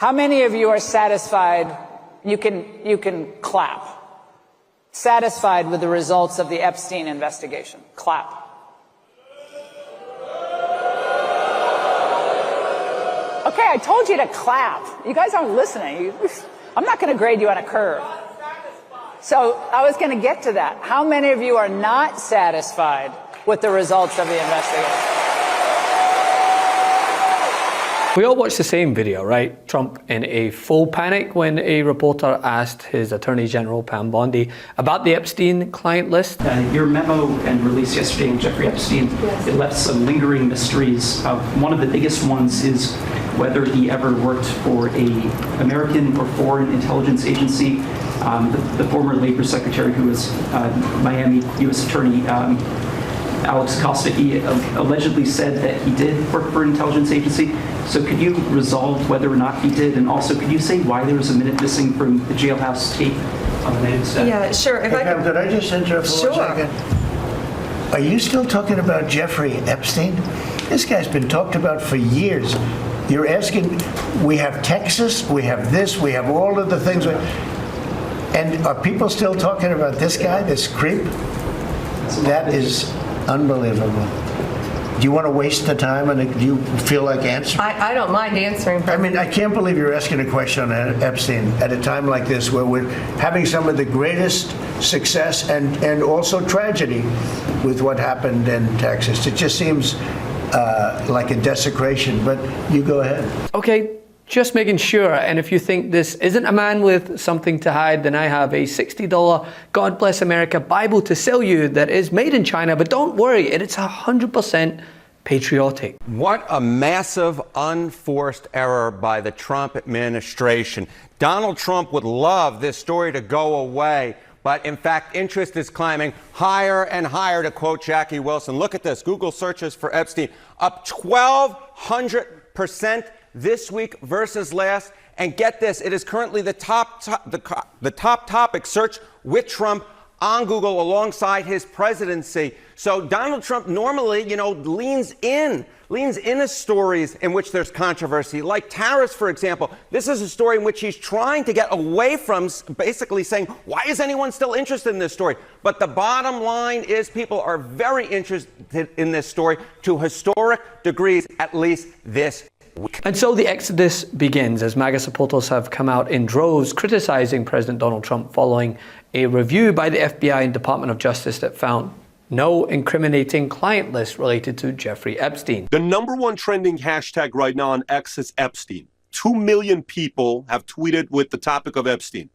How many of you are satisfied? You can clap. Satisfied with the results of the Epstein investigation? Clap. Okay, I told you to clap. You guys aren't listening. I'm not going to grade you on a curve. So I was going to get to that. How many of you are not satisfied with the results of the investigation? We all watched the same video, right? Trump in a full panic when a reporter asked his Attorney General, Bondi, about the Epstein client list. Your memo and release yesterday on Jeffrey Epstein, it left some lingering mysteries. One of the biggest ones is whether he ever worked for an American or foreign intelligence agency. The former Labor Secretary, who was Miami U.S. Attorney, Alex Costa, he allegedly said that he did work for an intelligence agency. So could you resolve whether or not he did? And also, could you say why there was a minute missing from the jailhouse tape on the night's death? Yeah, sure. Hey, Pam, could I just interrupt for 1 second? Are you still talking about Jeffrey Epstein? This guy's been talked about for years. You're asking, we have Texas, we have this, we have all of the things. And are people still talking about this guy, this creep? That is unbelievable. Do you want to waste the time, and do you feel like answering? I don't mind answering. I mean, I can't believe you're asking a question on Epstein at a time like this, where we're having some of the greatest success and also tragedy with what happened in Texas. It just seems like a desecration, but you go ahead. Okay, just making sure. And if you think this isn't a man with something to hide, then I have a $60 God Bless America Bible to sell you that is made in China. But don't worry, it's 100% patriotic. What a massive unforced error by the Trump administration. Donald Trump would love this story to go away. But in fact, interest is climbing higher and higher, to quote Jackie Wilson. Look at this. Google searches for Epstein up 1,200% this week versus last. And get this, it is currently the top topic search with Trump on Google alongside his presidency. So Donald Trump normally, leans into stories in which there's controversy, like tariffs, for example. This is a story in which he's trying to get away from basically saying, why is anyone still interested in this story? But the bottom line is people are very interested in this story to historic degrees, at least this week. And so the exodus begins as MAGA supporters have come out in droves criticizing President Donald Trump following a review by the FBI and Department of Justice that found no incriminating client list related to Jeffrey Epstein. The #1 trending hashtag right now on X is Epstein. 2 million people have tweeted with the topic of Epstein.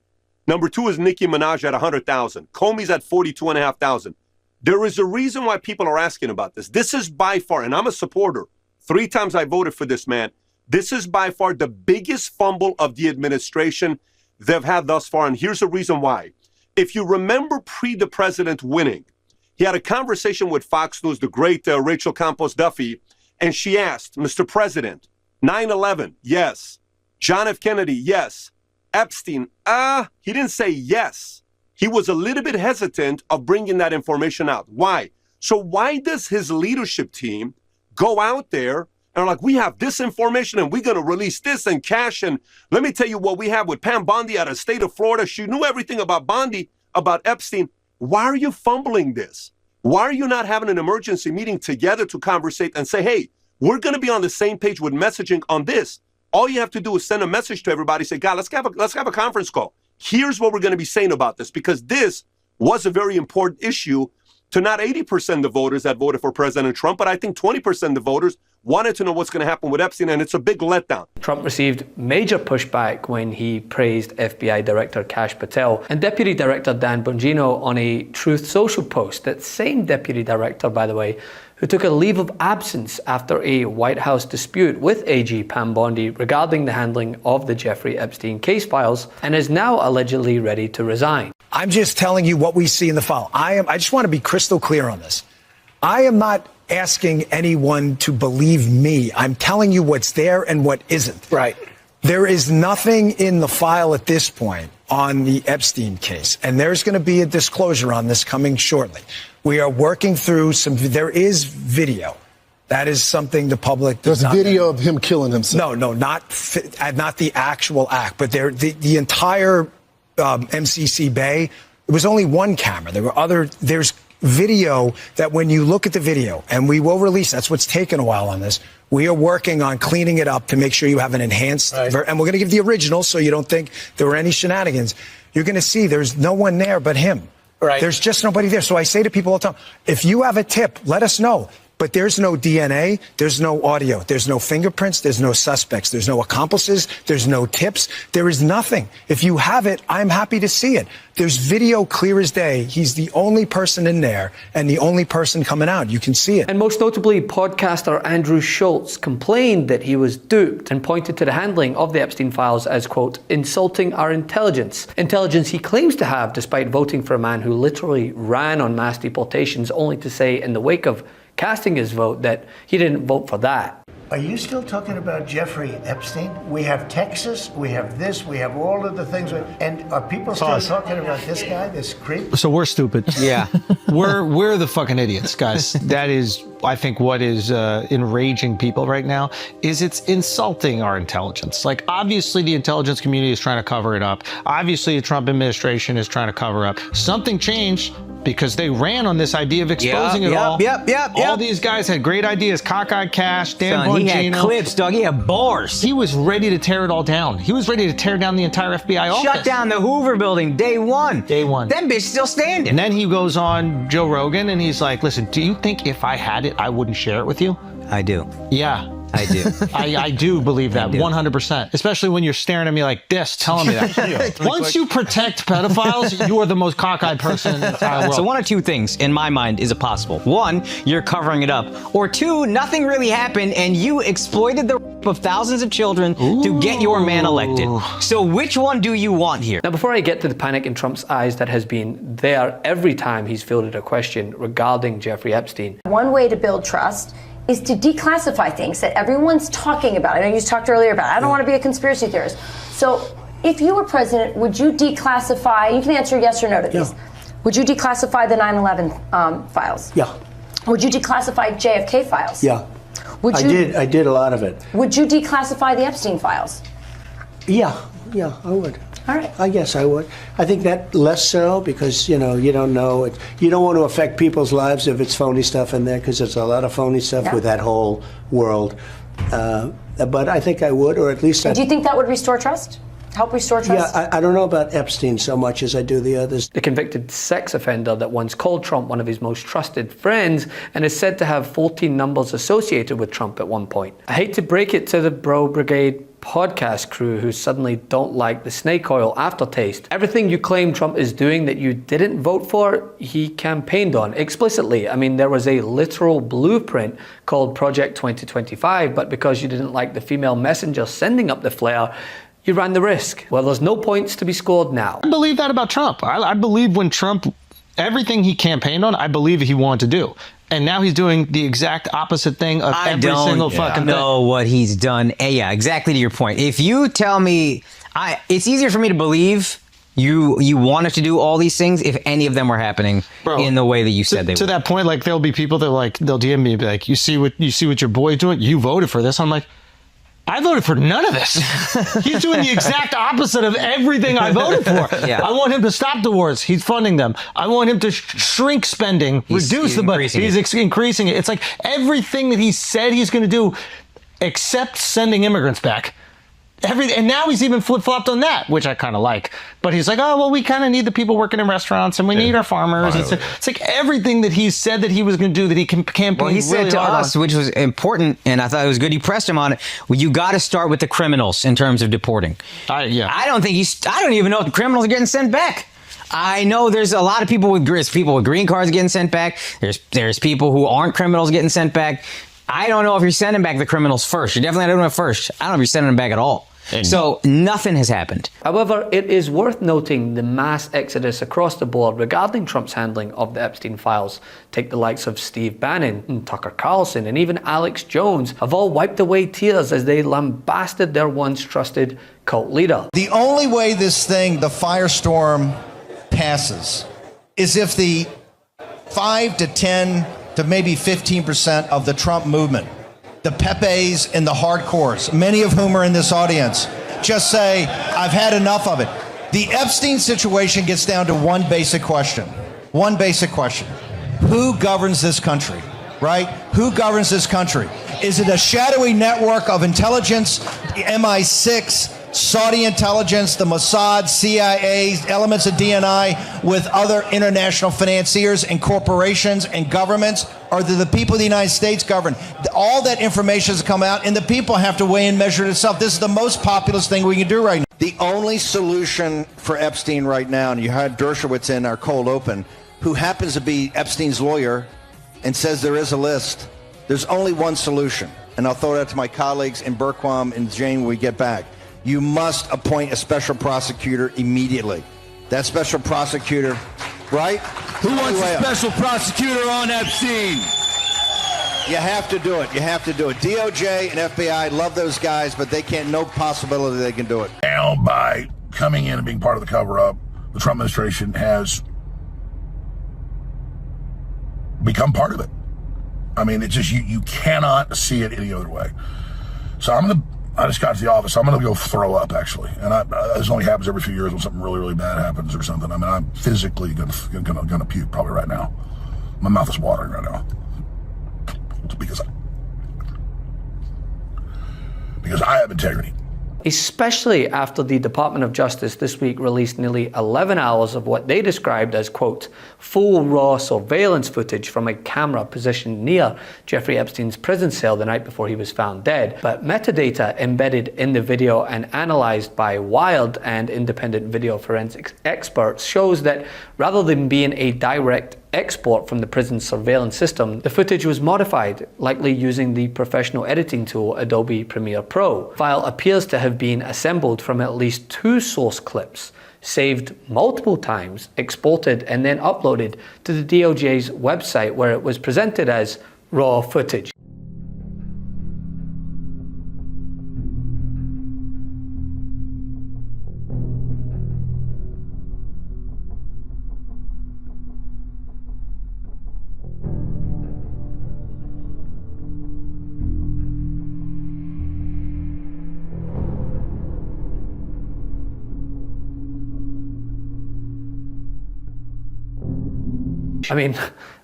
Number 2 is Nicki Minaj at 100,000. Comey's at 42,500. There is a reason why people are asking about this. This is by far, and I'm a supporter, 3 times I voted for this man. This is by far the biggest fumble of the administration they've had thus far, and here's the reason why. If you remember the president winning, he had a conversation with Fox News, the great Rachel Campos Duffy, and she asked, Mr. President, 9/11, yes. John F. Kennedy, yes. Epstein, he didn't say yes. He was a little bit hesitant of bringing that information out. Why? So why does his leadership team go out there and are like, we have this information and we're going to release this and cash? And let me tell you what we have with Pam Bondi out of the state of Florida. She knew everything about Bondi, about Epstein. Why are you fumbling this? Why are you not having an emergency meeting together to conversate and say, hey, we're going to be on the same page with messaging on this? All you have to do is send a message to everybody, say, God, let's have a conference call. Here's what we're going to be saying about this, because this was a very important issue to not 80% of the voters that voted for President Trump, but I think 20% of the voters wanted to know what's going to happen with Epstein, and it's a big letdown. Trump received major pushback when he praised FBI Director Kash Patel and Deputy Director Dan Bongino on a Truth Social post. That same Deputy Director, by the way, who took a leave of absence after a White House dispute with AG Pam Bondi regarding the handling of the Jeffrey Epstein case files, and is now allegedly ready to resign. I'm just telling you what we see in the file. I just want to be crystal clear on this. I am not asking anyone to believe me. I'm telling you what's there and what isn't. Right. There is nothing in the file at this point on the Epstein case, and there's going to be a disclosure on this coming shortly. We are working through there is video That is something the public does There's video of him killing himself. No, not the actual act, but the entire MCC Bay. It was only one camera. There's video that when you look at the video, and we will release, that's what's taken a while on this. We are working on cleaning it up to make sure you have an enhanced, and we're going to give the original so you don't think there were any shenanigans. You're going to see there's no one there but him. Right. There's just nobody there. So I say to people all the time, if you have a tip, let us know. But there's no DNA, there's no audio, there's no fingerprints, there's no suspects, there's no accomplices, there's no tips, there is nothing. If you have it, I'm happy to see it. There's video clear as day. He's the only person in there and the only person coming out. You can see it. And most notably, podcaster Andrew Schultz complained that he was duped and pointed to the handling of the Epstein files as, quote, insulting our intelligence. Intelligence he claims to have despite voting for a man who literally ran on mass deportations, only to say in the wake of casting his vote that he didn't vote for that. Are you still talking about Jeffrey Epstein? We have Texas, we have this, we have all of the things. And are people still talking about this guy, this creep? So we're stupid. Yeah. We're the fucking idiots, guys. That is, I think, what is enraging people right now is it's insulting our intelligence. Like, obviously the intelligence community is trying to cover it up. Obviously the Trump administration is trying to cover up. Something changed because they ran on this idea of exposing it all. All these guys had great ideas. Cockeyed Cash, Dan Bongino. He had clips, dog. He had bars. He was ready to tear it all down. He was ready to tear down the entire FBI office. Shut down the Hoover building day one. Day one. That bitch still standing. And then he goes on Joe Rogan and he's like, listen, do you think if I had it, I wouldn't share it with you? I do. Yeah. I do. I do believe that 100%, especially when you're staring at me like this, telling me that. Once you protect pedophiles, you are the most cockeyed person in the entire world. So one of two things, in my mind, is it possible. One, you're covering it up. Or two, nothing really happened and you exploited the rape of thousands of children to get your man elected. So which one do you want here? Now, before I get to the panic in Trump's eyes that has been there every time he's fielded a question regarding Jeffrey Epstein. One way to build trust is to declassify things that everyone's talking about. I know you talked earlier about it. I don't want to be a conspiracy theorist. So if you were president, would you declassify, you can answer yes or no to these. Would you declassify the 9/11 files? Yeah. Would you declassify JFK files? Yeah. Would you, I did a lot of it. Would you declassify the Epstein files? Yeah, I would. All right. I guess I would. I think that less so because, you don't know. You don't want to affect people's lives if it's phony stuff in there because there's a lot of phony stuff with that whole world. But I think I would, or at least Do you think that would restore trust? Help restore trust? Yeah, I don't know about Epstein so much as I do the others. The convicted sex offender that once called Trump one of his most trusted friends and is said to have 14 numbers associated with Trump at one point. I hate to break it to the Bro Brigade podcast crew who suddenly don't like the snake oil aftertaste. Everything you claim Trump is doing that you didn't vote for, he campaigned on explicitly. I mean, there was a literal blueprint called Project 2025, but because you didn't like the female messenger sending up the flare, you ran the risk. Well, there's no points to be scored now. I believe that about Trump. I believe when Trump, everything he campaigned on, I believe he wanted to do. And now he's doing the exact opposite thing of every single fucking thing. I don't know what he's done. Yeah, exactly to your point. If you tell me, it's easier for me to believe you wanted to do all these things if any of them were happening in the way that you said they were. To that point, like there'll be people that they'll DM me and be like, you see what your boy's doing? You voted for this. I'm like, I voted for none of this. He's doing the exact opposite of everything I voted for. Yeah. I want him to stop the wars. He's funding them. I want him to shrink spending, reduce the budget. He's increasing it. It's like everything that he said he's going to do, except sending immigrants back. And now he's even flip-flopped on that, which I kind of like. But he's like, oh, well, we kind of need the people working in restaurants and we need our farmers. It's like everything that he said that he was going to do that he campaigned Well, he said really to hard us, which was important, and I thought it was good you pressed him on it, well, you got to start with the criminals in terms of deporting. I don't even know if the criminals are getting sent back. I know there's a lot of people with green cards getting sent back. There's people who aren't criminals getting sent back. I don't know if you're sending back the criminals first. You're definitely not doing it first. I don't know if you're sending them back at all. So nothing has happened. However, it is worth noting the mass exodus across the board regarding Trump's handling of the Epstein files. Take the likes of Steve Bannon and Tucker Carlson and even Alex Jones have all wiped away tears as they lambasted their once trusted cult leader. The only way this thing, the firestorm, passes is if the 5 to 10 to to maybe 15% of the Trump movement. The Pepes and the hardcores, many of whom are in this audience, just say, I've had enough of it. The Epstein situation gets down to one basic question. One basic question. Who governs this country, right? Who governs this country? Is it a shadowy network of intelligence, MI6, Saudi intelligence, the Mossad, CIA, elements of DNI with other international financiers and corporations and governments? Or do the people of the United States govern? All that information has come out, and the people have to weigh and measure it itself. This is the most populous thing we can do right now. The only solution for Epstein right now, and you had Dershowitz in our cold open, who happens to be Epstein's lawyer and says there is a list. There's only one solution, and I'll throw that to my colleagues in Berquam and Jane when we get back. You must appoint a special prosecutor immediately. That special prosecutor, right? Who wants a special prosecutor on Epstein? You have to do it. You have to do it. DOJ and FBI love those guys, but they can't, no possibility they can do it. Now, by coming in and being part of the cover-up, the Trump administration has become part of it. I mean, it's just, you cannot see it any other way. So I just got to the office. I'm going to go throw up, actually. And this only happens every few years when something really, really bad happens or something. I mean, I'm physically going to puke probably right now. My mouth is watering right now. Because I have integrity. Especially after the Department of Justice this week released nearly 11 hours of what they described as, quote, full raw surveillance footage from a camera positioned near Jeffrey Epstein's prison cell the night before he was found dead. But metadata embedded in the video and analyzed by Wild and independent video forensics experts shows that rather than being a direct export from the prison's surveillance system, the footage was modified, likely using the professional editing tool Adobe Premiere Pro. The file appears to have been assembled from at least 2 source clips, saved multiple times, exported, and then uploaded to the DOJ's website, where it was presented as raw footage. I mean,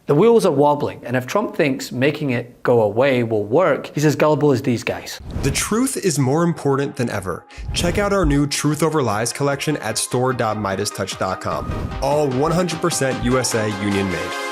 the wheels are wobbling, and if Trump thinks making it go away will work, he's as gullible as these guys. The truth is more important than ever. Check out our new Truth Over Lies collection at store.MeidasTouch.com. All 100% USA union made.